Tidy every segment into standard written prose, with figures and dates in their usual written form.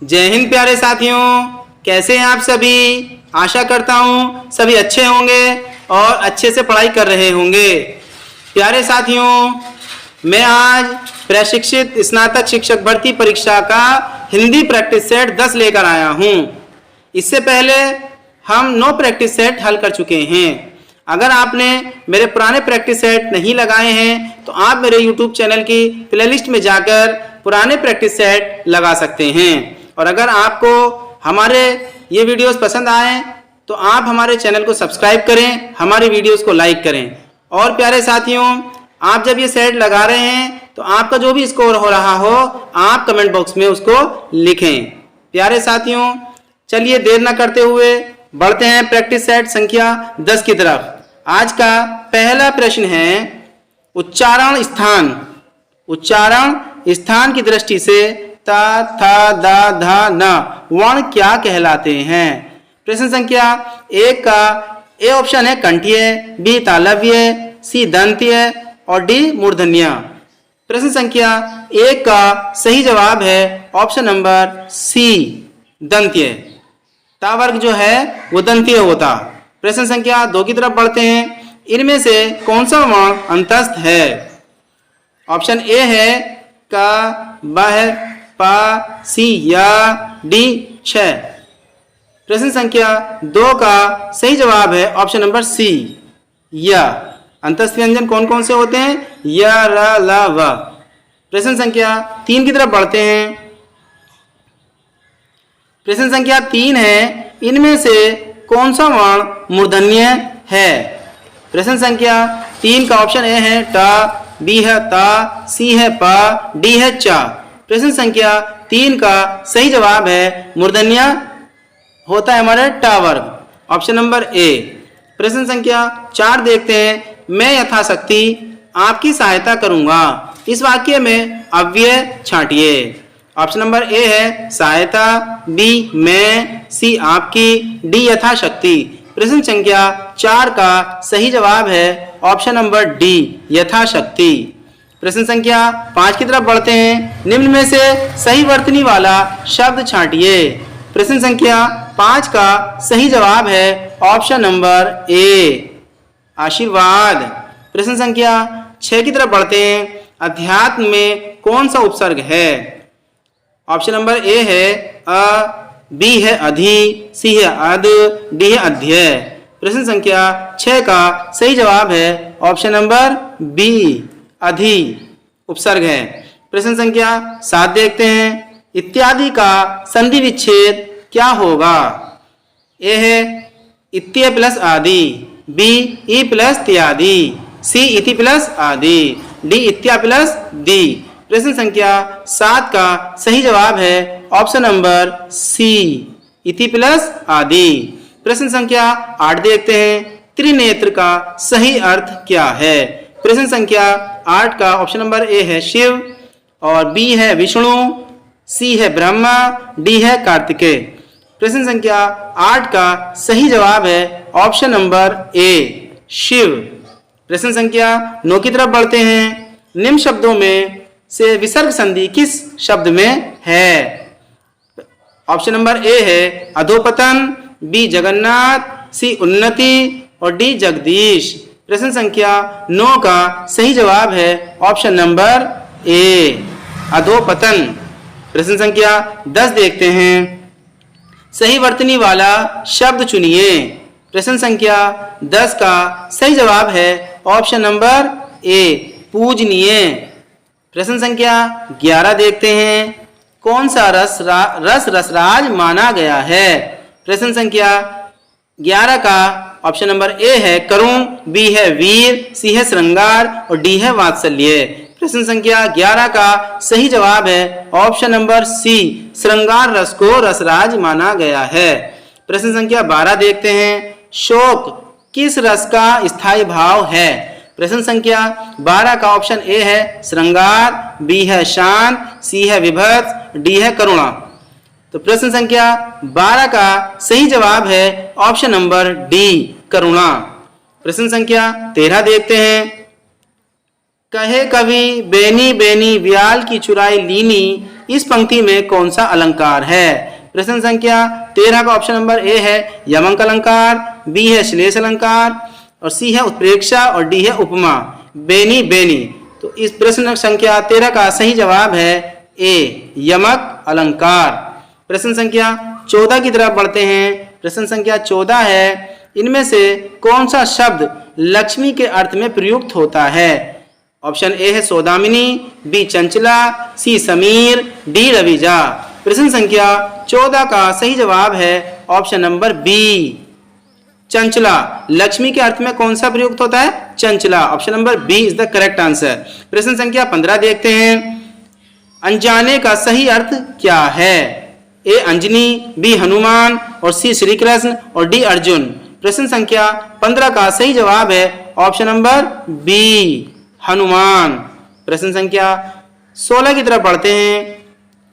जय हिंद प्यारे साथियों, कैसे हैं आप सभी। आशा करता हूं सभी अच्छे होंगे और अच्छे से पढ़ाई कर रहे होंगे। प्यारे साथियों, मैं आज प्रशिक्षित स्नातक शिक्षक भर्ती परीक्षा का हिंदी प्रैक्टिस सेट 10 लेकर आया हूं। इससे पहले हम 9 प्रैक्टिस सेट हल कर चुके हैं। अगर आपने मेरे पुराने प्रैक्टिस सेट नहीं लगाए हैं तो आप मेरे YouTube चैनल की प्लेलिस्ट में जाकर पुराने प्रैक्टिस सेट लगा सकते हैं। और अगर आपको हमारे ये वीडियोस पसंद आए तो आप हमारे चैनल को सब्सक्राइब करें, हमारे वीडियोस को लाइक करें। और प्यारे साथियों, आप जब ये सेट लगा रहे हैं तो आपका जो भी स्कोर हो रहा हो आप कमेंट बॉक्स में उसको लिखें। प्यारे साथियों, चलिए देर न करते हुए बढ़ते हैं प्रैक्टिस सेट संख्या 10 की तरफ। आज का पहला प्रश्न है उच्चारण स्थान। उच्चारण स्थान की दृष्टि से ता, था, दा, धा, न वर्ण क्या कहलाते हैं। प्रश्न संख्या 1 का ए ऑप्शन है कंठीय, बी तालव्य, सी दंत्य और डी मूर्धन्य। प्रश्न संख्या 1 का सही जवाब है ऑप्शन नंबर सी दंत्य। ता वर्ग जो है वो दंत्य होता। प्रश्न संख्या 2 की तरफ बढ़ते हैं। इनमें से कौन सा वर्ण अंतस्थ है। ऑप्शन ए है का, बह, पा, सी या डी छ। प्रश्न संख्या 2 का सही जवाब है ऑप्शन नंबर सी या। अंतस्थ व्यंजन कौन कौन से होते हैं, य, र, ल, व। प्रश्न संख्या 3 की तरफ बढ़ते हैं। प्रश्न संख्या 3 है इनमें से कौन सा वर्ण मूर्धन्य है। प्रश्न संख्या 3 का ऑप्शन ए है टा, बी है ता, सी है पा, डी है चा। प्रश्न संख्या 3 का सही जवाब है मूर्धन्य होता है हमारे टा वर्ग, ऑप्शन नंबर ए। प्रश्न संख्या 4 देखते हैं। मैं यथाशक्ति आपकी सहायता करूंगा, इस वाक्य में अव्यय छांटिए। ऑप्शन नंबर ए है सहायता, बी मैं, सी आपकी, डी यथाशक्ति। प्रश्न संख्या 4 का सही जवाब है ऑप्शन नंबर डी यथाशक्ति। प्रश्न संख्या 5 की तरफ बढ़ते हैं। निम्न में से सही वर्तनी वाला शब्द छांटिए। प्रश्न संख्या 5 का सही जवाब है ऑप्शन नंबर ए आशीर्वाद। प्रश्न संख्या 6 की तरफ बढ़ते हैं। अध्यात्म में कौन सा उपसर्ग है। ऑप्शन नंबर ए है अ, बी है अधि, सी है अद, डी है अध्यय। प्रश्न संख्या 6 का सही जवाब है ऑप्शन नंबर बी अधि उपसर्ग है। प्रश्न संख्या 7 देखते हैं। इत्यादि का संधि विच्छेद क्या होगा। ए है इत्य प्लस आदि, बी ई प्लस त्यादि, सी इति प्लस आदि, डी इत्या प्लस दी। प्रश्न संख्या 7 का सही जवाब है ऑप्शन नंबर सी इति प्लस आदि। प्रश्न संख्या 8 देखते हैं। त्रिनेत्र का सही अर्थ क्या है। प्रश्न संख्या 8 का ऑप्शन नंबर ए है शिव और बी है विष्णु, सी है ब्रह्मा, डी है कार्तिकेय। प्रश्न संख्या 8 का सही जवाब है ऑप्शन नंबर ए शिव। प्रश्न संख्या 9 की तरफ बढ़ते हैं। निम्न शब्दों में से विसर्ग संधि किस शब्द में है। ऑप्शन नंबर ए है अधोपतन, बी जगन्नाथ, सी उन्नति और डी जगदीश। प्रश्न संख्या 9 का सही जवाब है ऑप्शन नंबर ए अधोपतन। प्रश्न संख्या 10 देखते हैं। सही वर्तनी वाला शब्द चुनिए। प्रश्न संख्या 10 का सही जवाब है ऑप्शन नंबर ए पूजनीय। प्रश्न संख्या 11 देखते हैं। कौन सा रस रसराज माना गया है। प्रश्न संख्या 11 का ऑप्शन नंबर ए है करुण, बी है वीर, सी है श्रृंगार और डी है वात्सल्य। प्रश्न संख्या 11 का सही जवाब है ऑप्शन नंबर सी श्रृंगार रस को रसराज माना गया है। प्रश्न संख्या 12 देखते हैं। शोक किस रस का स्थायी भाव है। प्रश्न संख्या 12 का ऑप्शन ए है श्रृंगार, बी है शांत, सी है विभत्स, डी है करुणा। तो प्रश्न संख्या 12 का सही जवाब है ऑप्शन नंबर डी करुणा। प्रश्न संख्या 13 देखते हैं। कहे कवि बेनी बेनी ब्याल की चुराई लीनी इस पंक्ति में कौन सा अलंकार है? प्रश्न संख्या 13 का ऑप्शन नंबर ए है यमक अलंकार, बी है श्लेष अलंकार और सी है उत्प्रेक्षा और डी है उपमा। बेनी बेनी। तो इस प्रश्न संख्या 13 का सही जवाब है ए यमक अलंकार। प्रश्न संख्या 14 की तरफ बढ़ते हैं। प्रश्न संख्या 14 है इनमें से कौन सा शब्द लक्ष्मी के अर्थ में प्रयुक्त होता है? ऑप्शन ए है सौदामिनी, बी चंचला, सी समीर, डी रविजा। प्रश्न संख्या 14 का सही जवाब है ऑप्शन नंबर बी चंचला। लक्ष्मी के अर्थ में कौन सा प्रयुक्त होता है? चंचला। Option number B is the correct answer. प्रश्न संख्या 15 देखते हैं। अनजाने का सही अर्थ क्या है? ए अंजनी, बी हनुमान और सी श्री कृष्ण और डी अर्जुन। प्रश्न संख्या 15 का सही जवाब है ऑप्शन नंबर बी हनुमान। प्रश्न संख्या 16 की तरफ बढ़ते हैं।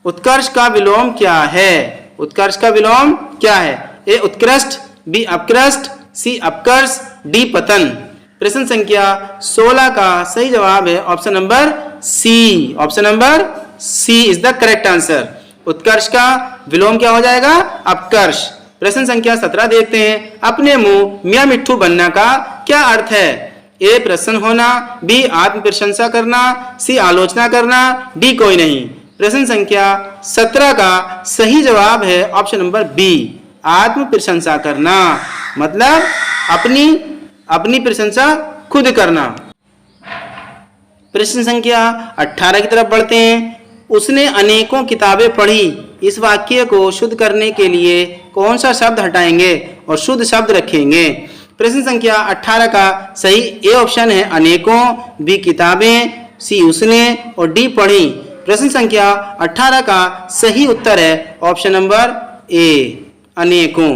उत्कर्ष का विलोम क्या है? उत्कर्ष का विलोम क्या है? ए उत्कृष्ट, बी अपकृष्ट, सी अपकर्ष, डी पतन। प्रश्न संख्या 16 का सही जवाब है option number C. Option number C is the correct answer. उत्कर्ष का विलोम क्या हो जाएगा? अपकर्ष। प्रश्न संख्या 17 देखते हैं। अपने मुंह मियां मिट्ठू बनना का क्या अर्थ है? ए प्रसन्न होना, बी आत्म प्रशंसा करना, सी आलोचना करना, डी कोई नहीं। प्रश्न संख्या 17 का सही जवाब है ऑप्शन नंबर बी आत्म प्रशंसा करना, मतलब अपनी प्रशंसा खुद करना। प्रश्न संख्या 18 की तरफ बढ़ते हैं। उसने अनेकों किताबें पढ़ी, इस वाक्य को शुद्ध करने के लिए कौन सा शब्द हटाएंगे और शुद्ध शब्द रखेंगे? प्रश्न संख्या 18 का सही ए ऑप्शन है अनेकों, बी किताबें, सी उसने और डी पढ़ी। प्रश्न संख्या 18 का सही उत्तर है ऑप्शन नंबर ए अनेकों।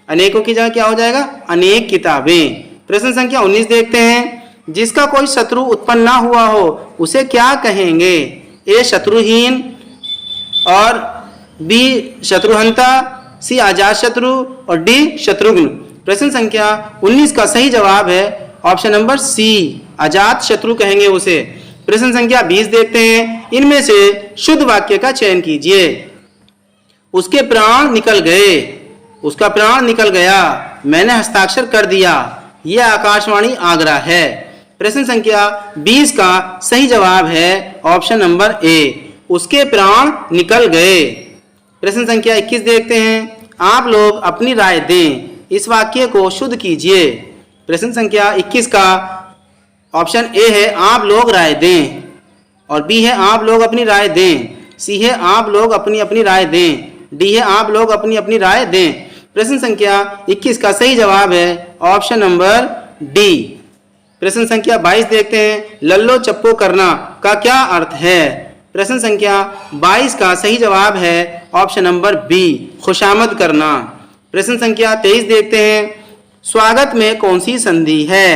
अनेकों की जगह क्या हो जाएगा? अनेक किताबें। प्रश्न संख्या 19 देखते हैं। जिसका कोई शत्रु उत्पन्न ना हुआ हो उसे क्या कहेंगे? ए शत्रुहीन और बी शत्रुहंता, सी अजात शत्रु और डी शत्रुघ्न। प्रश्न संख्या 19 का सही जवाब है ऑप्शन नंबर सी अजात शत्रु कहेंगे उसे। प्रश्न संख्या 20 देखते हैं। इनमें से शुद्ध वाक्य का चयन कीजिए। उसके प्राण निकल गए, उसका प्राण निकल गया, मैंने हस्ताक्षर कर दिया, यह आकाशवाणी आगरा है। प्रश्न संख्या 20 का सही जवाब है ऑप्शन नंबर ए उसके प्राण निकल गए। प्रश्न संख्या 21 देखते हैं। आप लोग अपनी राय दें, इस वाक्य को शुद्ध कीजिए। प्रश्न संख्या 21 का ऑप्शन ए है आप लोग राय दें और बी है आप लोग अपनी राय दें, सी है आप लोग अपनी अपनी राय दें, डी है आप लोग अपनी अपनी राय दें। प्रश्न संख्या 21 का सही जवाब है ऑप्शन नंबर डी। प्रश्न संख्या 22 देखते हैं। लल्लो चप्पो करना का क्या अर्थ है? प्रश्न संख्या 22 का सही जवाब है ऑप्शन नंबर बी खुशामद करना। प्रश्न संख्या 23 देखते हैं। स्वागत में कौन सी संधि है?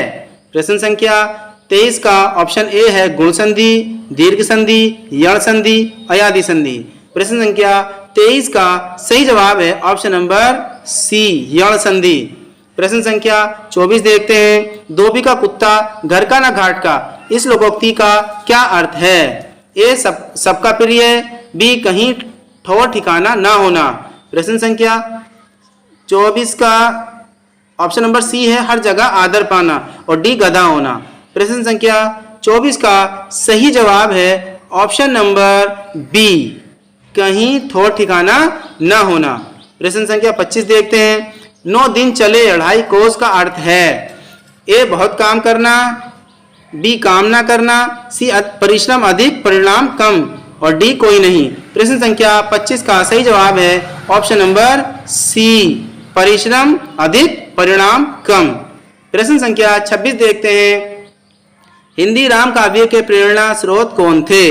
प्रश्न संख्या 23 का ऑप्शन ए है गुण संधि, दीर्घ संधि, यण संधि, अयादि संधि। प्रश्न संख्या 23 का सही जवाब है ऑप्शन नंबर सी यण संधि। प्रश्न संख्या 24 देखते हैं। धोबी का कुत्ता घर का ना घाट का, इस लोकोक्ति का क्या अर्थ है? ए सबका प्रिय, बी कहीं ठौर ठिकाना ना होना। प्रश्न संख्या 24 का ऑप्शन नंबर सी है हर जगह आदर पाना और डी गधा होना। प्रश्न संख्या 24 का सही जवाब है ऑप्शन नंबर बी कहीं ठौर ठिकाना ना होना। प्रश्न संख्या 25 देखते हैं। 9 दिन चले 2.5 कोस का अर्थ है? ए बहुत काम करना, बी काम ना करना, सी परिश्रम अधिक परिणाम कम और डी कोई नहीं। प्रश्न संख्या 25 का सही जवाब है ऑप्शन नंबर सी परिश्रम अधिक परिणाम कम। प्रश्न संख्या 26 देखते हैं। हिंदी राम काव्य के प्रेरणा स्रोत कौन थे?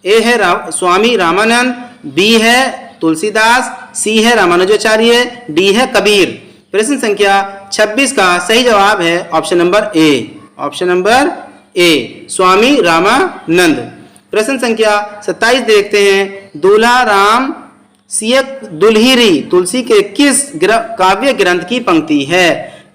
ए है स्वामी रामानंद, बी है तुलसीदास, सी है रामानुजाचार्य, डी है कबीर। प्रश्न संख्या 26 का सही जवाब है option number A. Option number A Swami Ramanand. प्रश्न संख्या 27 देखते हैं। दूल्हा राम सियक दुल्हिरी तुलसी के किस काव्य ग्रंथ की पंक्ति है?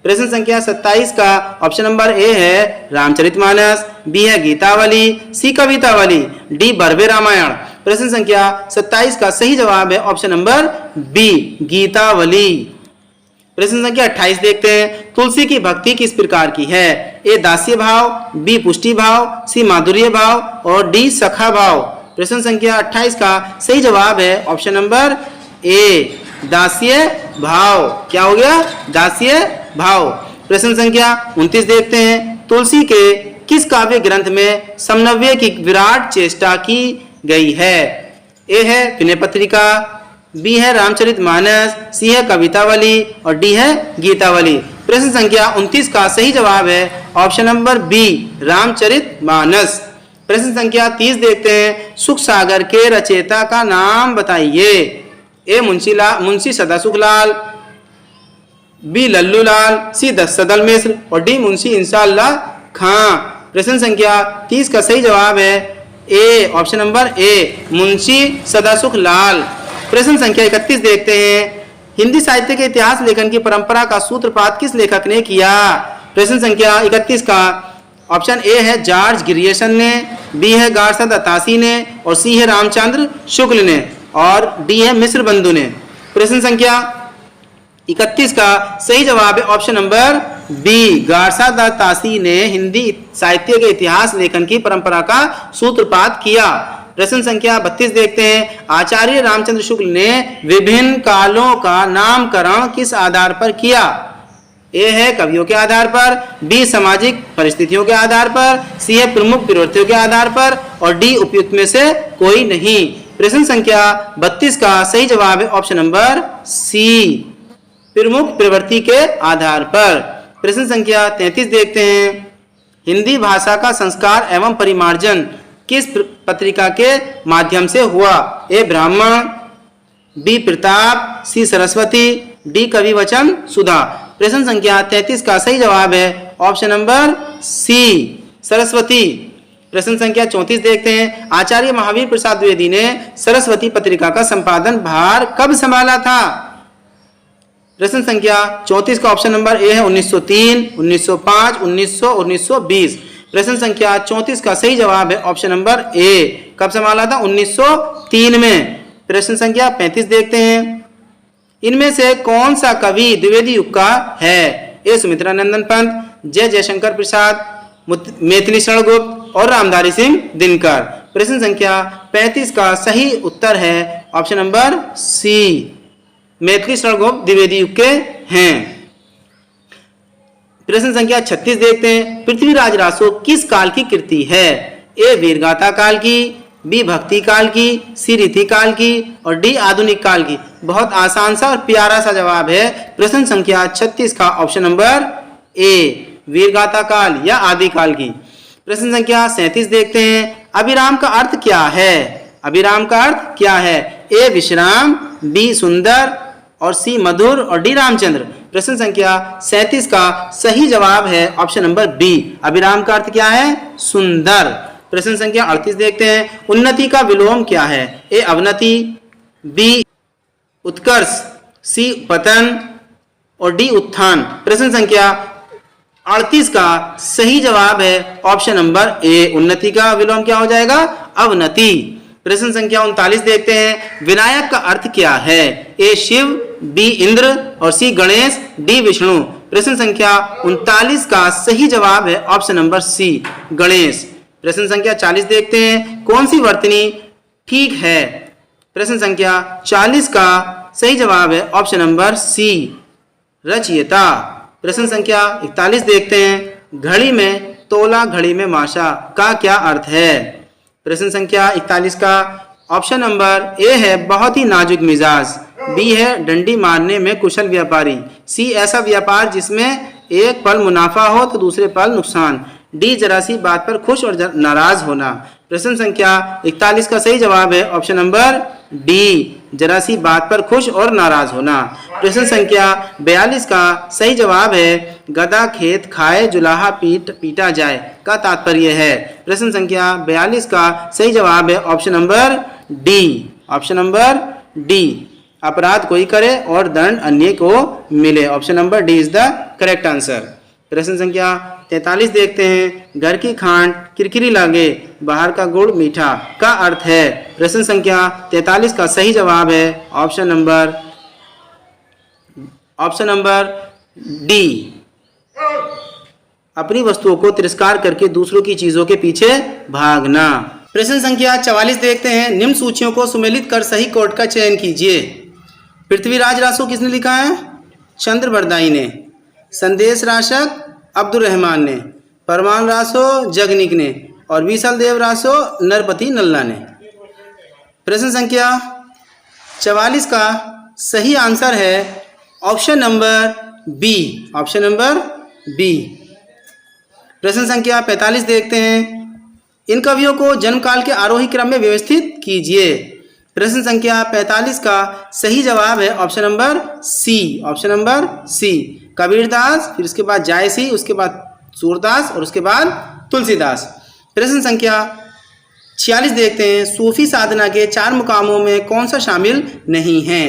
प्रश्न संख्या 27 का ऑप्शन नंबर ए है रामचरितमानस, बी है गीतावली, सी कवितावली, डी बरवे रामायण। प्रश्न संख्या 27 का सही जवाब है ऑप्शन नंबर बी, गीतावली। प्रश्न संख्या 28 देखते हैं, तुलसी की भक्ति किस प्रकार की है? ए दास्य भाव, बी पुष्टि भाव, सी माधुर्य भाव और डी सखा भाव। प्रश्न संख्या 28 का सही जवाब है ऑप्शन नंबर ए, दास्य भाव। क्या हो गया? दास्य भाव। प्रश्न संख्या 29 देखते हैं, तुलसी के किस काव्य ग्रंथ में समन्वय की विराट चेष्टा की गई है? ए है विनय पत्रिका, बी है रामचरितमानस, सी है कवितावली और डी है गीतावली। प्रश्न संख्या 29 का सही जवाब है ऑप्शन नंबर बी, रामचरितमानस। प्रश्न संख्या 30 देखते हैं, सुख सागर के रचयिता का नाम बताइए। ए मुंशी सदासुखलाल, बी लल्लूलाल, सी सदल मिश्र और डी मुंशी इंशाअल्लाह खां। प्रश्न संख्या 30 का सही जवाब है ए, ऑप्शन नंबर ए, मुंशी सदासुखलाल। प्रश्न संख्या 31 देखते हैं, हिंदी साहित्य के इतिहास लेखन की परंपरा का सूत्रपात किस लेखक ने किया? प्रश्न संख्या 31 का ऑप्शन ए है जॉर्ज ग्रियर्सन ने, बी है गारसा दत्तासी ने और सी है रामचंद्र शुक्ल ने और डी है मिश्र बंधु ने। प्रश्न संख्या 31 का सही जवाब है ऑप्शन नंबर बी, गारसा दत्तासी ने हिंदी साहित्य के इतिहास लेखन की परंपरा का सूत्रपात किया। प्रश्न संख्या 32 देखते हैं, आचार्य रामचंद्र शुक्ल ने विभिन्न कालों का नामकरण किस आधार पर किया? ए है कवियों के आधार पर, बी सामाजिक परिस्थितियों के आधार पर, सी है प्रमुख प्रवृत्तियों के आधार पर और डी उपयुक्त में से कोई नहीं। प्रश्न संख्या 32 का सही जवाब है ऑप्शन नंबर सी, प्रमुख प्रवृत्ति के आधार पर। प्रश्न संख्या 33 देखते हैं, हिंदी भाषा का संस्कार एवं परिमार्जन किस पत्रिका के माध्यम से हुआ? ए ब्राह्मण, बी प्रताप, सी सरस्वती, डी कवि वचन सुधा। प्रश्न संख्या 33 का सही जवाब है ऑप्शन नंबर सी, सरस्वती। प्रश्न संख्या 34 देखते हैं, आचार्य महावीर प्रसाद द्विवेदी ने सरस्वती पत्रिका का संपादन भार कब संभाला था? प्रश्न संख्या 34 का ऑप्शन नंबर ए है 1903, 1905, 1900 और 1920। प्रश्न संख्या 34 का सही जवाब है ऑप्शन नंबर ए, कब संभाला था? 1903 में। प्रश्न संख्या 35 देखते हैं, इनमें से कौन सा कवि द्विवेदी युग का है? ए सुमित्रा नंदन पंत, जय जयशंकर प्रसाद, मैथिली शरण गुप्त और रामधारी सिंह दिनकर। प्रश्न संख्या 35 का सही उत्तर है ऑप्शन नंबर सी, मैथिली शरण गुप्त द्विवेदी युग के हैं। प्रश्न संख्या 36 देखते हैं, पृथ्वीराज रासो किस काल की कृति है? ए वीरगाथा काल की, बी भक्ति काल की, सी रीति काल की और डी आधुनिक काल की। बहुत आसान सा और प्यारा सा जवाब है प्रश्न संख्या 36 का ऑप्शन नंबर ए, वीरगाथा काल या आदि काल की। प्रश्न संख्या 37 देखते हैं, अभिराम का अर्थ क्या है? अभिराम का अर्थ क्या है? ए विश्राम, बी सुंदर और सी मधुर और डी रामचंद्र। प्रश्न संख्या 37 का सही जवाब है ऑप्शन नंबर बी, अभिराम का अर्थ क्या है? सुंदर। प्रश्न संख्या 38 देखते हैं, उन्नति का विलोम क्या है? ए अवनति, बी उत्कर्ष, सी पतन और डी उत्थान। प्रश्न संख्या 38 का सही जवाब है ऑप्शन नंबर ए, उन्नति का विलोम क्या हो जाएगा? अवनति। प्रश्न संख्या 39 देखते हैं, विनायक का अर्थ क्या है? ए शिव, बी इंद्र और सी गणेश, डी विष्णु। प्रश्न संख्या 39 का सही जवाब है ऑप्शन नंबर सी, गणेश। प्रश्न संख्या 40 देखते हैं, कौन सी वर्तनी ठीक है? प्रश्न संख्या 40 का सही जवाब है ऑप्शन नंबर सी, रचयिता। प्रश्न संख्या 41 देखते हैं, घड़ी में तोला घड़ी में माशा का क्या अर्थ है? प्रश्न संख्या 41 का ऑप्शन नंबर ए है बहुत ही नाजुक मिजाज, बी है डंडी मारने में कुशल व्यापारी, सी ऐसा व्यापार जिसमें एक पल मुनाफा हो तो दूसरे पल नुकसान, डी जरा सी बात पर खुश और नाराज होना। प्रश्न संख्या 41 का सही जवाब है ऑप्शन नंबर डी, जरा सी बात पर खुश और नाराज होना। प्रश्न संख्या 42 का सही जवाब है गधा खेत खाए जुलाहा पीटा जाए का तात्पर्य है। प्रश्न संख्या 42 का सही जवाब है option number D, option number D, अपराध कोई करे और दंड अन्य को मिले। Option number D is the correct answer. प्रश्न संख्या 43 देखते हैं, घर की खांड किरकिरी लागे, बाहर का गुड़ मीठा का अर्थ है। प्रश्न संख्या 43 का सही जवाब है ऑप्शन नंबर डी। अपनी वस्तुओं को तिरस्कार करके दूसरों की चीजों के पीछे भागना। प्रश्न संख्या 44 देखते हैं, निम्न सूचियों को सुमेलित कर सही कोड का चयन कीजिए। पृथ्वीराज रासो किसने लिखा है? चंद्र बरदाई ने। संदेश राशक अब्दुल रहमान ने। परमान रासो जगनिक ने। और विसल देव रासो नरपति नल्ला ने। प्रश्न संख्या 44 का सही आंसर है option number B. Option number B. प्रश्न संख्या 45 देखते हैं, इन कवियों को जन्मकाल के आरोही क्रम में व्यवस्थित कीजिए। प्रश्न संख्या 45 का सही जवाब है option number C. Option number C. Kabirdas, फिर उसके बाद जायसी, उसके बाद सूरदास और उसके बाद तुलसीदास। प्रश्न संख्या 46 देखते हैं, सूफी साधना के 4 मुकामों में कौन सा शामिल नहीं है?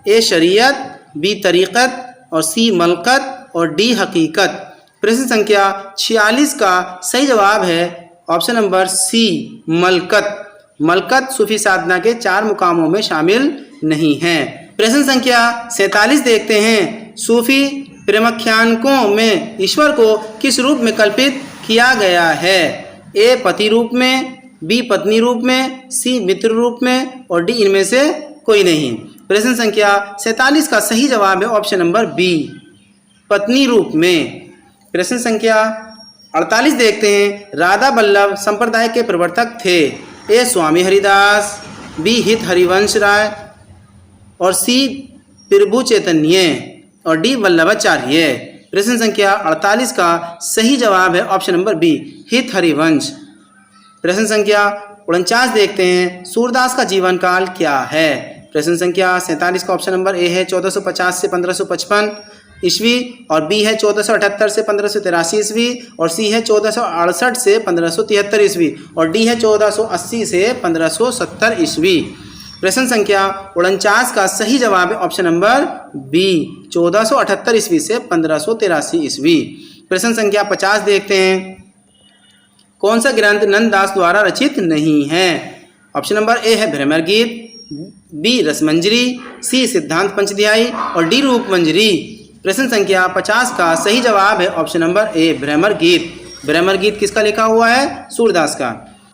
ए शरीयत, बी तरीक़त और सी मलकत और डी हकीकत। प्रश्न संख्या 46 का सही जवाब है ऑप्शन नंबर सी मलकत। मलकत सूफी साधना के 4 मुकामों में शामिल नहीं है। प्रश्न संख्या 47 देखते हैं, सूफी प्रेमाख्यानकों में ईश्वर को किस रूप में कल्पित किया गया है? ए पति रूप में, बी पत्नी रूप में, सी मित्र रूप में और डी इनमें से कोई नहीं। प्रश्न संख्या 47 का सही जवाब है ऑप्शन नंबर बी पत्नी रूप में। प्रश्न संख्या 48 देखते हैं, राधा वल्लभ संप्रदाय के प्रवर्तक थे। ए स्वामी हरिदास, बी हित हरिवंश राय और सी प्रभु चैतन्य और डी वल्लभाचार्य। प्रश्न संख्या 48 का सही जवाब है ऑप्शन नंबर बी हित हरिवंश। प्रश्न संख्या 49 देखते हैं, सूरदास का जीवन काल क्या है? प्रश्न संख्या 47 का ऑप्शन नंबर ए है 1450 से 1555 ईस्वी और बी है 1478 से 1583 ईस्वी और सी है 1468 से 1573 ईस्वी और डी है 1480 से 1570 ईस्वी। प्रश्न संख्या 49 का सही जवाब है ऑप्शन नंबर बी 1478 ईस्वी से 1583 ईस्वी। प्रश्न संख्या 50 देखते हैं, कौन सा ग्रंथ नंददास द्वारा रचित नहीं है? ऑप्शन नंबर ए है भ्रमर गीत, बी रसमंजरी, सी सिद्धांत पंचध्यायी और डी रूप मंजरी। प्रश्न संख्या 50 का सही जवाब है ऑप्शन नंबर ए भ्रमर गीत। भ्रमर गीत किसका लिखा हुआ है? सूरदास का।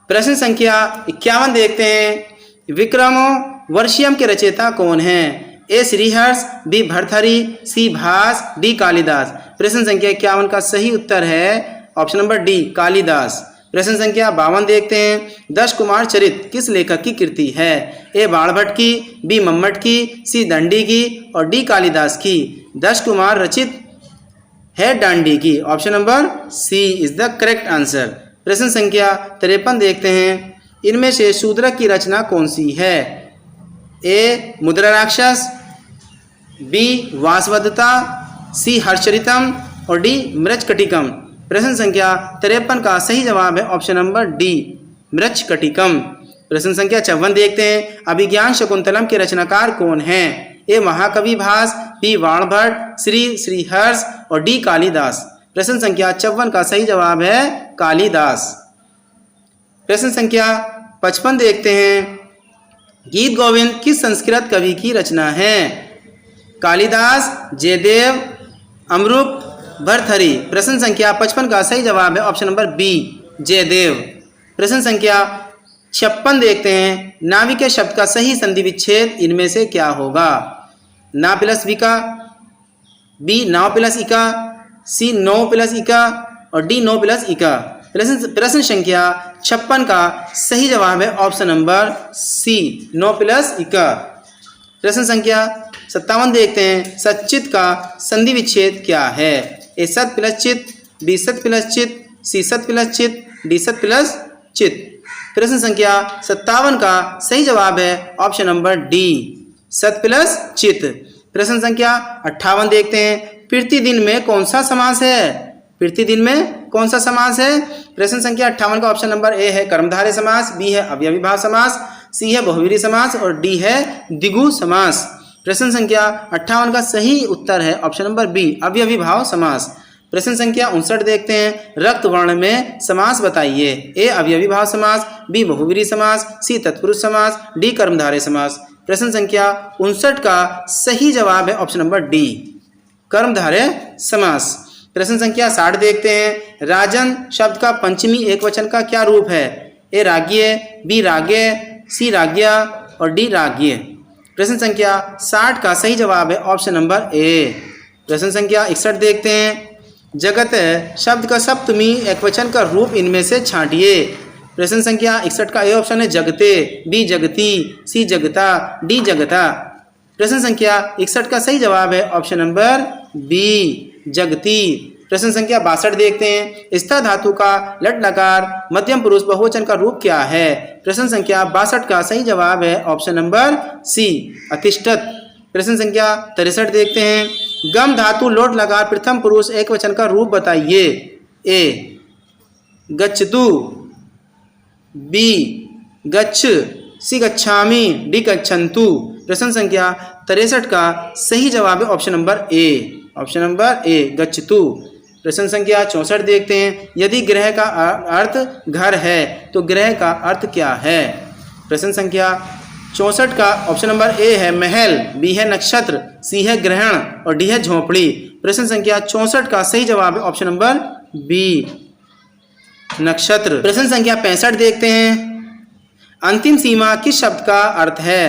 प्रश्न संख्या 51 देखते हैं, विक्रमो वर्षियम के रचयिता कौन हैं? ए श्रीहर्ष, बी भर्तहरि, सी भास, डी कालिदास। प्रश्न संख्या 51 का सही उत्तर है ऑप्शन नंबर डी कालिदास। प्रश्न संख्या 52 देखते हैं, 10 कुमार चरित किस लेखक की कृति है? ए बाणभट्ट की, बी मम्मट की, सी दंडी की और डी कालिदास की। 10 कुमार रचित है डांडी की। Option number C is the correct answer. प्रश्न संख्या 53 देखते हैं, इनमें से शूद्रक की रचना कौन सी है? ए मुद्रा राक्षस, बी वासवदत्ता, सी हर्षचरितम और डी मृच्छकटिकम। प्रश्न संख्या 53 का सही जवाब है ऑप्शन नंबर डी मृच्छकटिकम। प्रश्न संख्या 54 देखते हैं, अभिज्ञान शकुंतलम के रचनाकार कौन हैं? ए महाकवि भास, बी बाणभट्ट, श्रीहर्ष और डी कालिदास। प्रश्न संख्या 54 का सही जवाब है कालिदास। प्रश्न संख्या 55 देखते हैं, गीत गोविंद किस संस्कृत कवि की रचना है? कालिदास, जयदेव, अमरूप, भर्तहरि। प्रश्न संख्या 55 का सही जवाब है ऑप्शन नंबर बी जयदेव। प्रश्न संख्या 56 देखते हैं, नाविक शब्द का सही संधि विच्छेद इनमें से क्या होगा? ना प्लस विका, बी नाव प्लस इका, सी नो प्लस इका और डी नो प्लस इका। प्रश्न संख्या 56 का सही जवाब है ऑप्शन नंबर सी नो प्लस इका। प्रश्न संख्या 57 देखते हैं, सच्चित का संधि विच्छेद क्या है? ए सत प्लस चित, बी सत प्लस चित, सी सत प्लस चित, डी सत प्लस चित। प्रश्न संख्या 57 का सही जवाब है ऑप्शन नंबर डी सत प्लस चित। प्रश्न संख्या 58 देखते हैं, प्रतिदिन में कौन सा समास है? प्रतिदिन में कौन सा समास है? प्रश्न संख्या 58 का ऑप्शन नंबर ए है कर्मधारय समास, बी है अव्ययीभाव समास, सी है बहुव्रीहि समास और डी है द्विगु समास। प्रश्न संख्या 58 का सही उत्तर है ऑप्शन नंबर बी अव्ययीभाव समास। प्रश्न संख्या 59 देखते हैं। रक्त वर्ण में समास बताइए। ए अवयवी भाव समास, बी बहुव्रीहि समास, सी तत्पुरुष समास, डी कर्मधारय समास। प्रश्न संख्या 59 का सही जवाब है ऑप्शन नंबर डी, कर्मधारय समास। प्रश्न संख्या 60 देखते हैं। राजन शब्द का पंचमी एकवचन का क्या रूप है? ए राज्ञ, बी राज्ञ, सी राज्ञा और डी राज्ञ। प्रश्न संख्या 60 का सही जवाब है ऑप्शन नंबर ए। प्रश्न संख्या 61 देखते हैं। जगत शब्द का सप्तमी एकवचन का रूप इनमें से छांटिए। प्रश्न संख्या 61 का ए ऑप्शन है जगते, बी जगती, सी जगता, डी जगता। प्रश्न संख्या 61 का सही जवाब है ऑप्शन नंबर बी, जगती। प्रश्न संख्या 62 देखते हैं। स्था धातु का लट लकार मध्यम पुरुष बहुवचन का रूप क्या है? प्रश्न संख्या 62 का सही जवाब है ऑप्शन नंबर सी, अतिष्ठत। प्रश्न संख्या 63 देखते हैं। गम धातु लोट लकार प्रथम पुरुष एक वचन का रूप बताइए। ए गच्छतु, बी गच्छ, सी गच्छामि, डी गच्छन्तु। प्रश्न संख्या 63 का सही जवाब है option number A, option number ए, गच्छतु। प्रश्न संख्या 64 देखते हैं। यदि ग्रह का अर्थ घर है तो ग्रह का अर्थ क्या है? प्रश्न संख्या 64 का ऑप्शन नंबर ए है महल, बी है नक्षत्र, सी है ग्रहण और डी है झोपड़ी। प्रश्न संख्या 64 का सही जवाब है ऑप्शन नंबर बी, नक्षत्र। प्रश्न संख्या 65 देखते हैं। अंतिम सीमा किस शब्द का अर्थ है?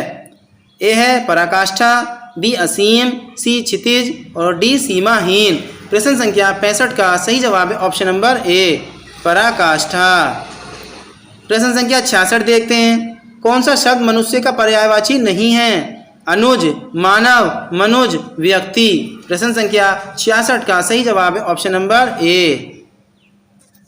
ए है पराकाष्ठा, बी असीम, सी क्षितिज और डी सीमाहीन। प्रश्न संख्या 65 का सही जवाब है ऑप्शन नंबर ए, पराकाष्ठा। प्रश्न संख्या 66 देखते हैं। कौन सा शब्द मनुष्य का पर्यायवाची नहीं है? अनुज, मानव, मनुज, व्यक्ति। प्रश्न संख्या 66 का सही जवाब है ऑप्शन नंबर ए।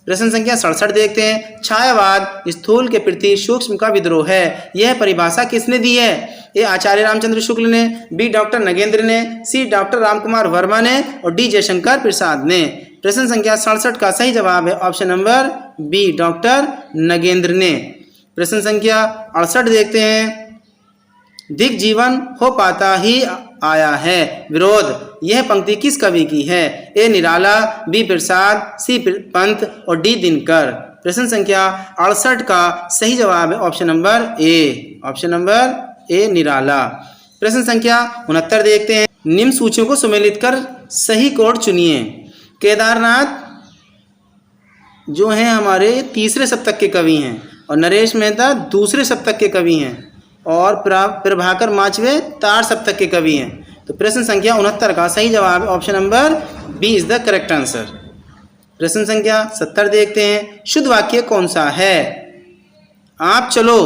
प्रश्न संख्या 67 देखते हैं। छायावाद स्थूल के प्रति सूक्ष्म का विद्रोह है, यह परिभाषा किसने दी है? ए आचार्य रामचंद्र शुक्ल ने, बी डॉक्टर नगेंद्र ने, सी डॉक्टर रामकुमार वर्मा ने और डी जयशंकर प्रसाद ने। प्रश्न संख्या 67 का सही जवाब है option number B, doctor Nagendra ने। प्रश्न संख्या 68 देखते हैं। दिग् जीवन हो पाता ही आया है विरोध, यह पंक्ति किस कवि की है? ए निराला, बी प्रसाद, सी पंत और डी दिनकर। प्रश्न संख्या 68 का सही जवाब है option number A, option number A, Nirala. प्रश्न संख्या 69 देखते हैं। निम्न सूचियों को सुमेलित कर सही कोड चुनिए। केदारनाथ जो हैं हमारे तीसरे सप्तक के कवि हैं और नरेश मेहता दूसरे सप्तक के कवि हैं और प्रभाकर माचवे तार सप्तक के कवि हैं। तो प्रश्न संख्या 69 का सही जवाब है option number B is the correct answer. प्रश्न संख्या 70 देखते हैं। शुद्ध वाक्य कौन सा है? आप चलो,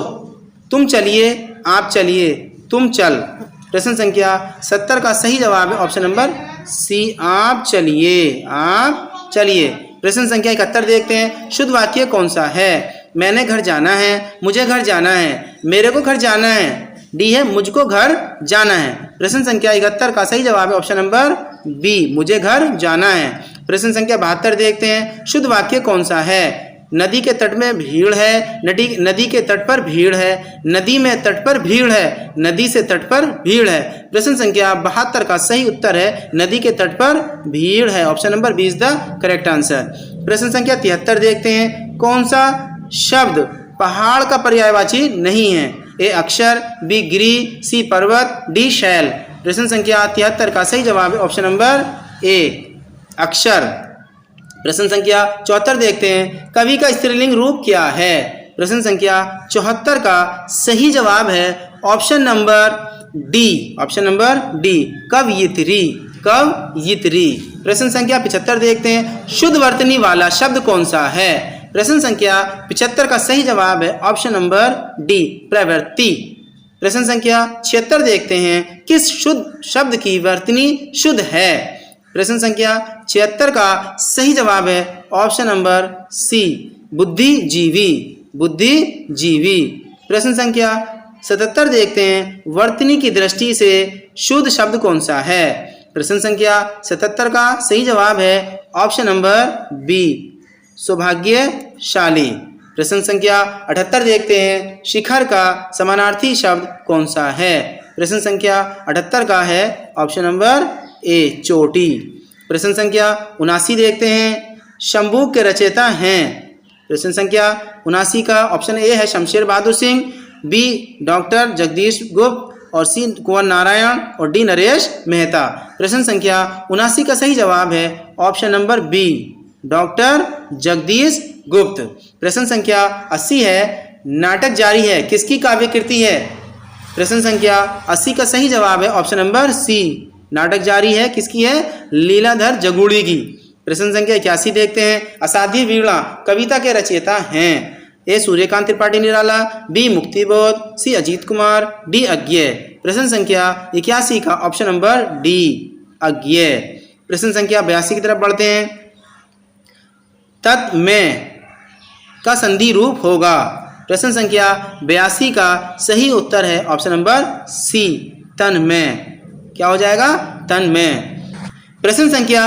तुम चलिए, आप चलिए, तुम चल। प्रश्न संख्या 70 का सही जवाब है ऑप्शन नंबर सी, आप चलिए, आप चलिए। प्रश्न संख्या 71 देखते हैं। शुद्ध वाक्य कौन सा है? मैंने घर जाना है, मुझे घर जाना है, मेरे को घर जाना है, डी है मुझको घर जाना है। प्रश्न संख्या 71 का सही जवाब है ऑप्शन नंबर बी, मुझे घर जाना है। प्रश्न संख्या 72 देखते हैं। शुद्ध वाक्य कौन सा है? नदी के तट में भीड़ है, नदी के तट पर भीड़ है, नदी में तट पर भीड़ है, नदी से तट पर भीड़ है। प्रश्न संख्या 72 का सही उत्तर है नदी के तट पर भीड़ है, option number B is the correct answer. प्रश्न संख्या 73 देखते हैं। कौन सा शब्द पहाड़ का पर्यायवाची नहीं है? ए अक्षर, बी गिरि, सी पर्वत, डी शैल। प्रश्न संख्या 73 का सही जवाब है ऑप्शन नंबर ए, अक्षर। प्रश्न संख्या 74 देखते हैं। कवि का स्त्रीलिंग रूप क्या है? प्रश्न संख्या 74 का सही जवाब है option number D, option number D, कवयित्री, कवयित्री। प्रश्न संख्या 75 देखते हैं। शुद्ध वर्तनी वाला शब्द कौन सा है? प्रश्न संख्या 75 का सही जवाब है ऑप्शन नंबर डी, प्रवृत्ति। प्रश्न संख्या 76 देखते हैं। किस शुद्ध शब्द की वर्तनी शुद्ध है? प्रश्न संख्या 76 का सही जवाब है ऑप्शन नंबर सी, बुद्धिजीवी, बुद्धिजीवी। प्रश्न संख्या 77 देखते हैं। वर्तनी की दृष्टि से शुद्ध शब्द कौन सा है? प्रश्न संख्या 77 का सही जवाब है ऑप्शन नंबर बी, सौभाग्यशाली। प्रश्न संख्या 78 देखते हैं। शिखर का समानार्थी शब्द कौन सा है? प्रश्न संख्या 78 का है ऑप्शन नंबर ए, चोटी। प्रश्न संख्या 79 देखते हैं, शंभू के रचयिता हैं। प्रश्न संख्या 79 का ऑप्शन ए है शमशेर बहादुर सिंह, बी डॉक्टर जगदीश गुप्त और सी कुंवर नारायण और डी नरेश मेहता। प्रश्न संख्या 79 का सही जवाब है option number B doctor Jagdish Gupt. प्रश्न संख्या 80 है, नाटक जारी है किसकी काव्य कृति है। प्रश्न संख्या 80 का सही जवाब है ऑप्शन नंबर सी नाटक जारी है किसकी है, लीलाधर जगुड़ी की। प्रश्न संख्या 81 देखते हैं, असाध्य वीणा कविता के रचयिता हैं। A Suryakant Tripathi Nirala, B Muktibodh, C Ajit Kumar, D अज्ञेय। प्रश्न संख्या 81 का ऑप्शन नंबर डी अज्ञेय। प्रश्न संख्या 82 की तरफ बढ़ते हैं, तत् में का संधि रूप होगा। प्रश्न संख्या 82 का सही उत्तर है ऑप्शन नंबर सी तन में। क्या हो जाएगा, तन में। प्रश्न संख्या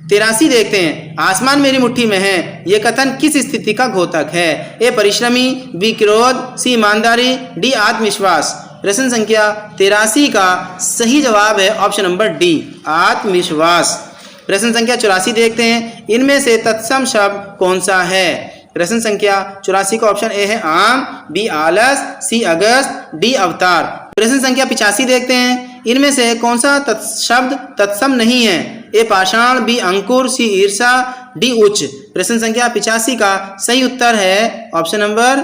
83 देखते हैं, आसमान मेरी मुट्ठी में है यह कथन किस स्थिति का घोतक है। ए परिश्रमी, बी क्रोध, सी ईमानदारी, डी आत्मविश्वास। प्रश्न संख्या 83 का सही जवाब है ऑप्शन नंबर डी आत्मविश्वास। प्रश्न संख्या 84 देखते हैं, इनमें से तत्सम शब्द कौन सा है। प्रश्न संख्या 84 का ऑप्शन ए है आम, बी आलस, सी अगस्त, डी अवतार। प्रश्न संख्या 85 देखते हैं, इनमें से कौन सा शब्द तत्सम नहीं है। ए पाषाण, बी अंकुर, सी ईर्षा, डी उच्च। प्रश्न संख्या 85 का सही उत्तर है ऑप्शन नंबर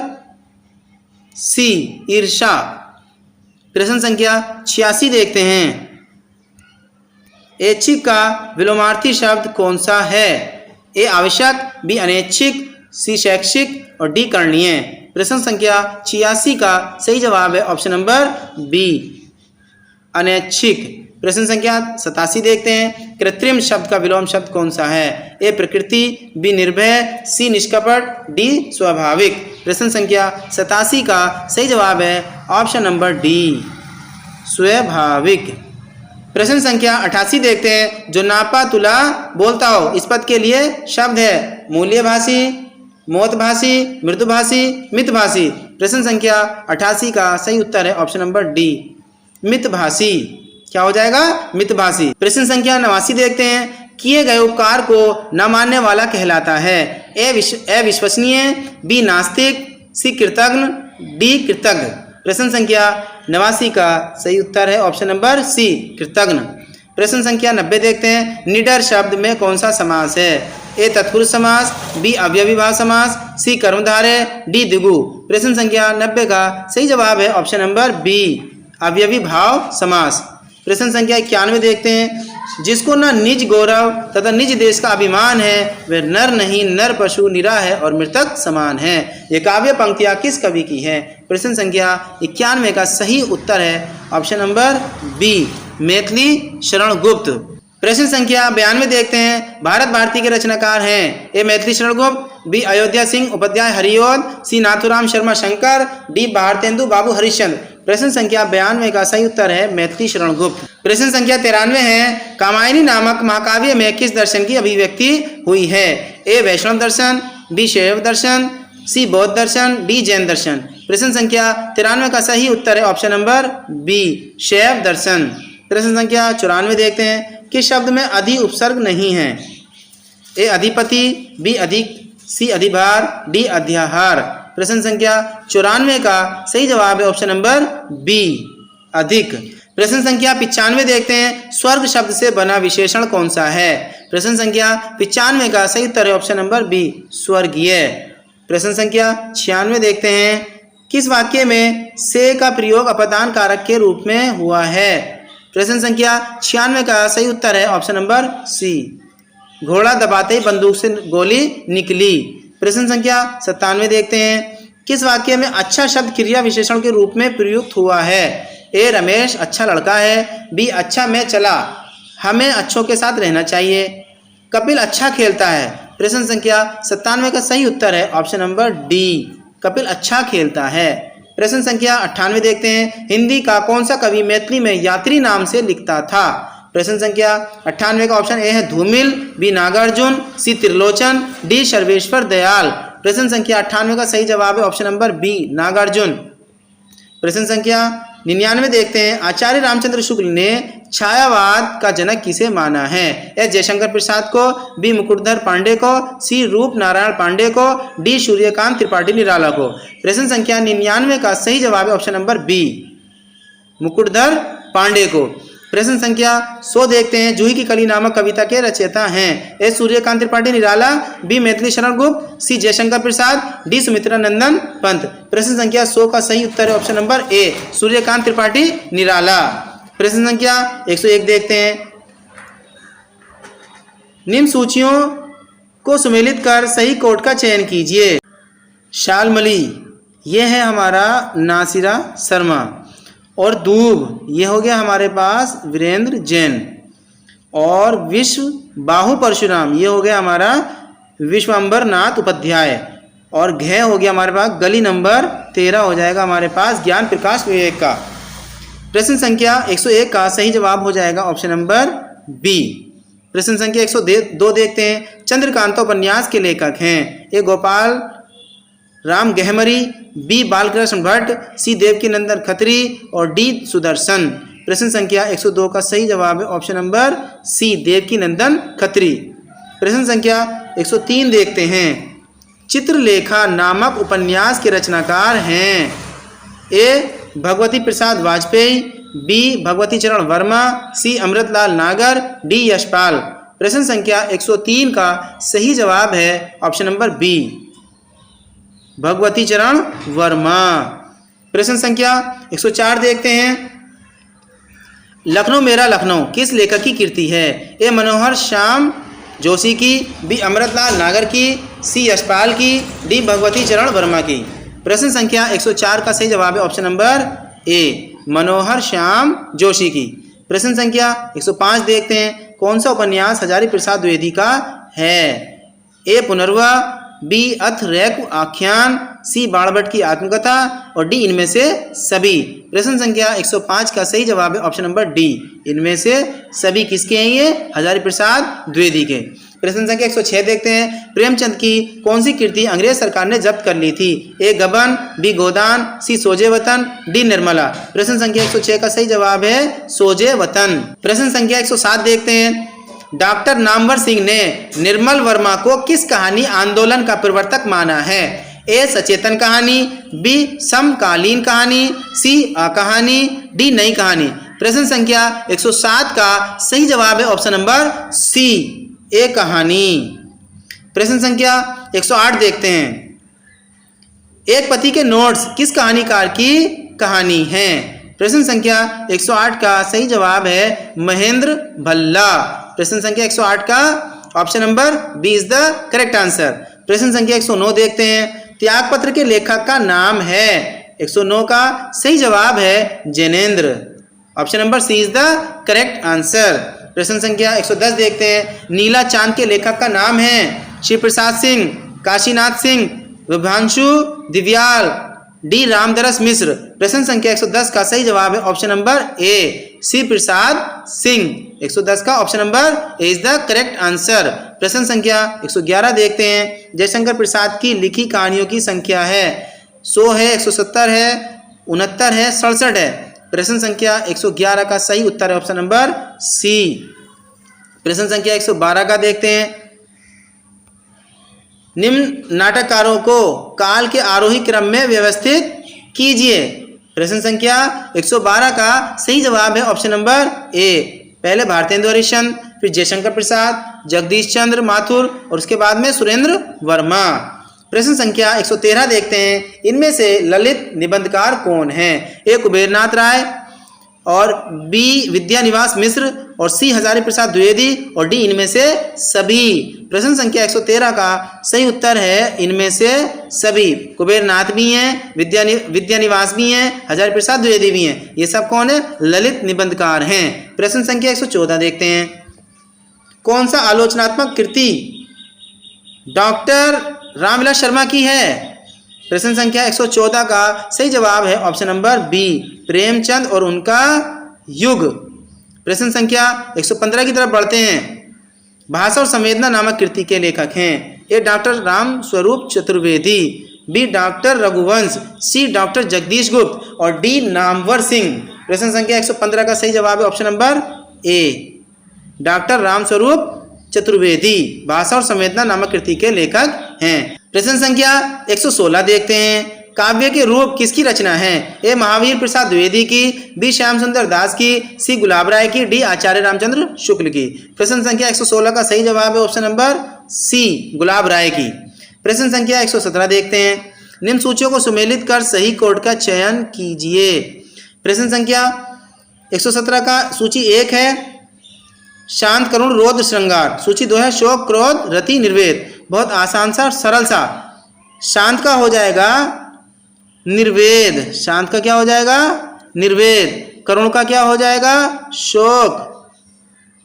सी ईर्षा। प्रश्न संख्या 86 देखते हैं, ऐच्छिक का विलोमार्थी शब्द कौन सा है। ए आवश्यक, बी अनैच्छिक, सी शैक्षिक और डी करणीय। प्रश्न संख्या 86 का सही जवाब है ऑप्शन नंबर बी अनैच्छिक। प्रश्न संख्या 87 देखते हैं, कृत्रिम शब्द का विलोम शब्द कौन सा है। ए प्रकृति, बी निर्भय, सी निष्कपट, डी स्वाभाविक। प्रश्न संख्या 87 का सही जवाब है ऑप्शन नंबर डी स्वाभाविक। प्रश्न संख्या 88 देखते हैं, जो नापा तुला बोलता हो इस पद के लिए शब्द है। मूल्यभाषी, मोतभाषी, मृदुभाषी, मितभाषी। प्रश्न संख्या 88 का सही उत्तर है ऑप्शन नंबर डी मितभाषी। क्या हो जाएगा, मितभाषी। प्रश्न संख्या 89 देखते हैं, किए गए उपकार को न मानने वाला कहलाता है। ए विश्वसनीय, बी नास्तिक, सी कृतज्ञ, डी कृतज्ञ। प्रश्न संख्या 89 का सही उत्तर है ऑप्शन नंबर सी कृतज्ञ। प्रश्न संख्या 90 देखते हैं, निडर शब्द में कौन सा समास है। ए तत्पुरुष समास, बी अव्ययीभाव समास, सी कर्मधारय, डी द्विगु। प्रश्न संख्या 90 का सही जवाब है ऑप्शन नंबर बी अव्ययीभाव समास। प्रश्न संख्या 91 देखते हैं, जिसको न निज गौरव तथा निज देश का अभिमान है वह नर नहीं, नर पशु निरा है और मृतक समान है। ये काव्य पंक्तियां किस कवि की है। प्रश्न संख्या 91 का सही उत्तर है option number B Maithili Sharan गुप्त। प्रश्न संख्या 92 देखते हैं, भारत भारती के रचनाकार हैं। ए मैथिली शरण गुप्त, बी अयोध्या सिंह उपाध्याय हरिओद, सी नाथुराम शर्मा शंकर, डी भारतेंदु बाबू हरिश्चंद्र। प्रश्न संख्या 92 का सही उत्तर है मैथिली शरण गुप्त। प्रश्न संख्या 93 है, कामायनी नामक महाकाव्य में किस दर्शन की अभिव्यक्ति हुई है। ए वैष्णव दर्शन, बी शैव दर्शन, सी बौद्ध दर्शन, डी जैन दर्शन। प्रश्न संख्या 93 का सही उत्तर है ऑप्शन नंबर बी शैव दर्शन। प्रश्न संख्या 94 देखते हैं, किस शब्द में अधि उपसर्ग नहीं है। ए अधिपति, बी अधिक, सी अधिभार, डी अध्याहार। प्रश्न संख्या 94 का सही जवाब है ऑप्शन नंबर बी अधिक। प्रश्न संख्या 95 देखते हैं, स्वर्ग शब्द से बना विशेषण कौन सा है। प्रश्न संख्या 95 का सही उत्तर है ऑप्शन नंबर बी स्वर्गीय। प्रश्न संख्या 96 देखते हैं, किस वाक्य में से का प्रयोग अपदान कारक के रूप में हुआ है। प्रश्न संख्या 96 का सही उत्तर है ऑप्शन नंबर सी घोड़ा दबाते ही बंदूक से गोली निकली। प्रश्न संख्या 97 देखते हैं, किस वाक्य में अच्छा शब्द क्रिया विशेषण के रूप में प्रयुक्त हुआ है। ए रमेश अच्छा लड़का है, बी अच्छा मैं चला, हमें अच्छों के साथ रहना चाहिए, कपिल अच्छा खेलता है। प्रश्न संख्या 97 का सही उत्तर है ऑप्शन नंबर डी कपिल अच्छा खेलता है। प्रश्न संख्या 98 देखते हैं, हिंदी का कौन सा कवि मैथिली में यात्री नाम से लिखता था। प्रश्न संख्या 98 का ऑप्शन ए है धूमिल, बी नागार्जुन, सी त्रिलोचन, डी सर्वेश्वर दयाल। प्रश्न संख्या 98 का सही जवाब है ऑप्शन नंबर बी नागार्जुन। प्रश्न संख्या 99 देखते हैं, आचार्य रामचंद्र शुक्ल ने छायावाद का जनक किसे माना है? एस जयशंकर प्रसाद को, बी मुकुटधर पांडे को, सी रूप नारायण पांडे को, डी सूर्यकांत त्रिपाठी निराला को। प्रश्न संख्या 99 का सही जवाब है option number B, Mukutdhar Pandey को। प्रश्न संख्या 100 देखते हैं, जूही की कली नामक कविता के रचयिता हैं? A Suryakant Tripathi Nirala, B Maithili Sharan Gupt, C Jaishankar Prasad, D Sumitra Nandan Pant. प्रश्न संख्या 100 का सही उत्तर है option number A, Suryakant Tripathi Nirala. प्रश्न संख्या 101 देखते हैं, निम्न सूचियों को सुमेलित कर सही कोट का चयन कीजिए। शालमली, यह है हमारा नासिरा शर्मा, और दूब ये हो गया हमारे पास वीरेंद्र जैन, और विश्व बाहु परशुराम ये हो गया हमारा विश्वंबर नाथ उपाध्याय, और घ हो गया हमारे पास गली नंबर 13 हो जाएगा हमारे पास ज्ञान प्रकाश विवेक का। प्रश्न संख्या 101 का सही जवाब हो जाएगा ऑप्शन नंबर बी। प्रश्न संख्या 102 देखते हैं, चंद्रकांता उपन्यास के लेखक हैं? ए गोपाल राम गहमरी, बी बालकृष्ण भट्ट, सी देवकीनंदन खत्री, और डी सुदर्शन। प्रश्न संख्या 102 का सही जवाब है option number C, Devkinandan Khatri. प्रश्न संख्या 103 देखते हैं, चित्रलेखा नामक उपन्यास के रचनाकार हैं? ए भगवती प्रसाद वाजपेयी, बी भगवती चरण वर्मा, सी अमृतलाल नागर, डी यशपाल। प्रश्न संख्या 103 का सही जवाब है ऑप्शन नंबर बी, भगवती चरण वर्मा। प्रश्न संख्या 104 देखते हैं, लखनऊ मेरा लखनऊ किस लेखक की कृति है? ए मनोहर श्याम जोशी की, बी अमृतलाल नागर की, सी यशपाल की, डी भगवती चरण वर्मा की। प्रश्न संख्या 104 का सही जवाब है ऑप्शन नंबर ए, मनोहर श्याम जोशी की। प्रश्न संख्या 105 देखते हैं, कौन सा उपन्यास हजारी प्रसाद द्विवेदी का है? ए पुनर्वा, बी अथ रैक आख्यान, सी बाणभट्ट की आत्मकथा, और डी इनमें से सभी। प्रश्न संख्या 105 का सही जवाब है ऑप्शन नंबर डी, इनमें से सभी किसके हैं? ये हजारी प्रसाद द्विवेदी के। प्रश्न संख्या 106 देखते हैं, प्रेमचंद की कौन सी कृति अंग्रेज सरकार ने जब्त कर ली थी? ए गबन, बी गोदान, सी सोजे वतन, डी निर्मला। प्रश्न संख्या 106 का सही जवाब है सोजे वतन। प्रश्न संख्या 107 देखते हैं, डॉक्टर नामवर सिंह ने निर्मल वर्मा को किस कहानी आंदोलन का प्रवर्तक माना है? ए सचेतन कहानी, बी समकालीन कहानी, सी कहानी, डी नई कहानी। प्रश्न संख्या 107 का सही जवाब है ऑप्शन नंबर सी, ए कहानी। प्रश्न संख्या 108 देखते हैं, एक पति के नोट्स किस कहानीकार की कहानी है? प्रश्न संख्या 108 का सही जवाब है महेंद्र भल्ला। प्रश्न संख्या 108 का option number B is the correct answer. प्रश्न संख्या 109 देखते हैं, त्यागपत्र के लेखक का नाम है? 109 का सही जवाब है Jainendra, option number C is the correct answer. प्रश्न संख्या 110 देखते हैं, नीला चांद के लेखक का नाम है? शिव प्रसाद सिंह, काशीनाथ सिंह, विभांशु दिव्याल, डी रामदरस मिश्र। प्रश्न संख्या 110 का सही जवाब है ऑप्शन नंबर ए, शिव प्रसाद सिंह। 110 का option number A is the correct answer. प्रश्न संख्या 111 देखते हैं, जयशंकर प्रसाद की लिखी कहानियों की संख्या है? 100 है, 170 है, 69 है, 67 है। प्रश्न संख्या 111 का सही उत्तर है ऑप्शन नंबर सी। प्रश्न संख्या 112 का देखते हैं, निम्न नाटककारों को काल के आरोही क्रम में व्यवस्थित कीजिए। प्रश्न संख्या 112 का सही जवाब है ऑप्शन नंबर ए, पहले भारतेंदु हरिश्चंद्र, फिर जयशंकर प्रसाद, जगदीश चंद्र माथुर, और उसके बाद में सुरेंद्र वर्मा। प्रश्न संख्या 113 देखते हैं, इनमें से ललित निबंधकार कौन हैं? ए कुबेरनाथ राय, और बी विद्यानिवास मिश्र, और सी हजारी प्रसाद द्विवेदी, और डी इनमें से सभी। प्रश्न संख्या 113 का सही उत्तर है इनमें से सभी। कुबेरनाथ भी हैं, विद्यानिवास भी हैं, हजारी प्रसाद द्विवेदी भी हैं। ये सब कौन है? ललित निबंधकार हैं। प्रश्न संख्या 114 देखते हैं, कौन सा आलोचनात्मक कृति डॉक्टर रामविलास शर्मा की है? प्रश्न संख्या 114 का सही जवाब है ऑप्शन नंबर बी, प्रेमचंद और उनका युग। प्रश्न संख्या 115 की तरफ बढ़ते हैं, भाषा और संवेदना नामक कृति के लेखक हैं? ए doctor Ram Swaroop Chaturvedi, B doctor Raghuvansh, सी डॉक्टर जगदीश गुप्त, और डी नामवर सिंह। प्रश्न संख्या 115 का सही जवाब है ऑप्शन नंबर ए, डॉक्टर रामस्वरूप चतुर्वेदी भाषा और संवेदना नामक कृति के लेखक हैं। प्रश्न संख्या 116 देखते हैं। काव्य के रूप किसकी रचना है? ए महावीर प्रसाद द्विवेदी की, बी श्याम सुंदर दास की, सी गुलाब राय की, डी आचार्य रामचंद्र शुक्ल की। प्रश्न संख्या 116 का सही जवाब है ऑप्शन नंबर सी, गुलाब राय की। प्रश्न संख्या 117 देखते हैं। निम्न सूचियों को सुमेलित कर सही कोड का चयन कीजिए। प्रश्न संख्या 117 का सूची 1 है शांत करुण रौद्र श्रृंगार, सूची 2 है शोक क्रोध रति निर्वेद। बहुत आसान सा सरल सा। शांत का हो जाएगा निर्वेद, शांत का क्या हो जाएगा निर्वेद, करुण का क्या हो जाएगा शोक,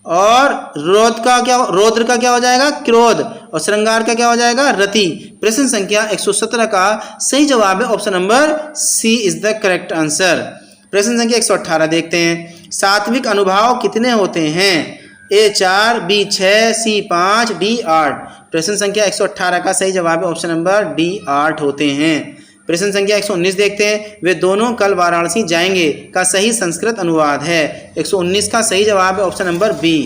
और रौद्र का क्या हो जाएगा क्रोध, और श्रृंगार का क्या हो जाएगा रति। प्रश्न संख्या 117 का सही जवाब है option number C is the correct answer. प्रश्न संख्या 118 देखते हैं। सात्विक अनुभाव कितने होते हैं? ए 4, बी 6, सी 5, डी 8। प्रश्न संख्या 118 का सही जवाब है ऑप्शन नंबर डी 8 होते हैं। प्रश्न संख्या 119 देखते हैं। वे दोनों कल वाराणसी जाएंगे का सही संस्कृत अनुवाद है। 119 का सही जवाब है ऑप्शन नंबर बी,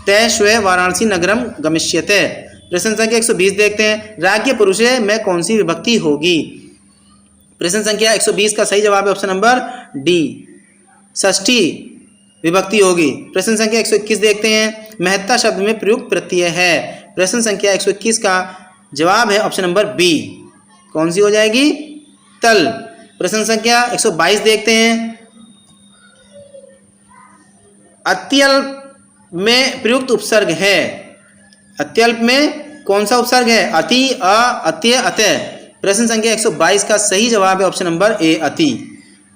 तय स्वे वाराणसी नगरम गमिष्यते। प्रश्न संख्या 120 देखते हैं। राज्य पुरुषे में कौन सी विभक्ति होगी? प्रश्न संख्या 120 का सही जवाब है ऑप्शन नंबर डी, षष्ठी विभक्ति होगी। प्रश्न संख्या 121 देखते हैं। महत्ता शब्द में प्रयुक्त प्रत्यय है। प्रश्न संख्या 121 का जवाब है ऑप्शन नंबर बी, कौन सी हो जाएगी तल। प्रश्न संख्या 122 देखते हैं। अत्यल्प में प्रयुक्त उपसर्ग है। अत्यल्प में कौन सा उपसर्ग है? अति, अ, अत्य, अतः। प्रश्न संख्या 122 का सही जवाब है ऑप्शन नंबर ए, अति।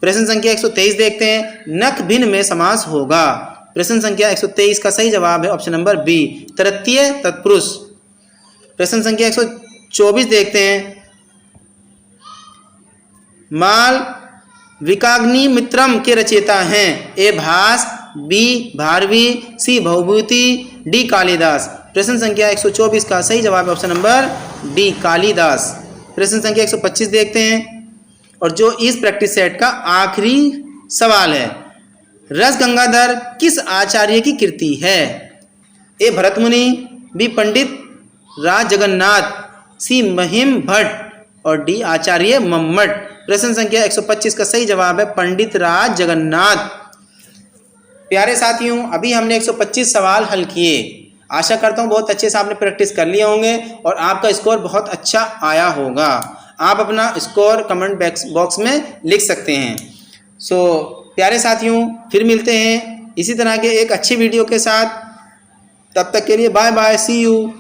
प्रश्न संख्या 123 देखते हैं। नख भिन्न में समास होगा। प्रश्न संख्या 123 का सही जवाब है ऑप्शन नंबर बी, तृतीय तत्पुरुष। प्रश्न संख्या 124 देखते हैं। माल विकाग्निमित्रम के रचयिता हैं। ए भास, बी भारवी, सी भवभूति, डी कालिदास। प्रश्न संख्या 124 का सही जवाब है ऑप्शन नंबर डी, कालिदास। प्रश्न संख्या 125 देखते हैं और जो इस प्रैक्टिस सेट का आखिरी सवाल है। रस गंगाधर किस आचार्य की कृति है? ए भरतमुनि, बी पंडित राज जगन्नाथ, सी महिम भट्ट और डी आचार्य मम्मट। प्रश्न संख्या 125 का सही जवाब है पंडित राज जगन्नाथ। प्यारे साथियों, अभी हमने 125 सवाल हल किए। आशा करता हूँ बहुत अच्छे से आपने प्रैक्टिस कर लिए होंगे और आपका स्कोर बहुत अच्छा आया होगा। आप अपना स्कोर कमेंट बॉक्स में लिख सकते हैं। प्यारे साथियों, फिर मिलते हैं इसी तरह के एक अच्छी वीडियो के साथ। तब तक के लिए बाय बाय, सी यू,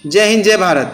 जय हिंद, जय भारत।